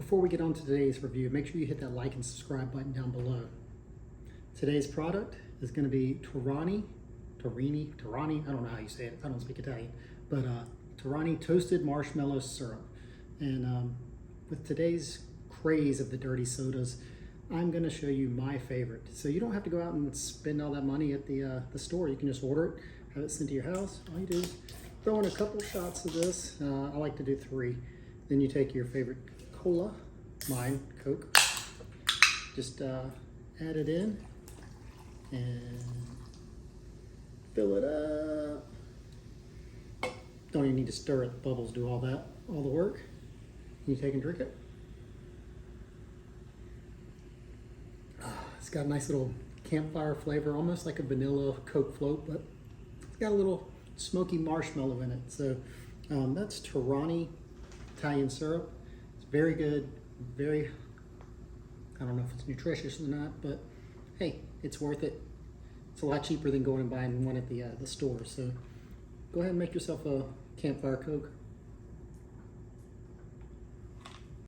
Before we get on to today's review, make sure you hit that like and subscribe button down below. Today's product is going to be Torani, I don't know how you say it, I don't speak Italian, but Torani Toasted Marshmallow Syrup. And with today's craze of the dirty sodas, I'm going to show you my favorite. So you don't have to go out and spend all that money at the store. You can just order it, have it sent to your house. All you do is throw in a couple shots of this. I like to do 3. Then you take your favorite cola, mine, Coke. Just add it in and fill it up. Don't even need to stir it. The bubbles do all the work. You take and drink it. It's got a nice little campfire flavor, almost like a vanilla Coke float, but it's got a little smoky marshmallow in it. So that's Torani Italian syrup. It's very good, very, I don't know if it's nutritious or not, but hey, it's worth it. It's a lot cheaper than going and buying one at the store. So go ahead and make yourself a campfire Coke.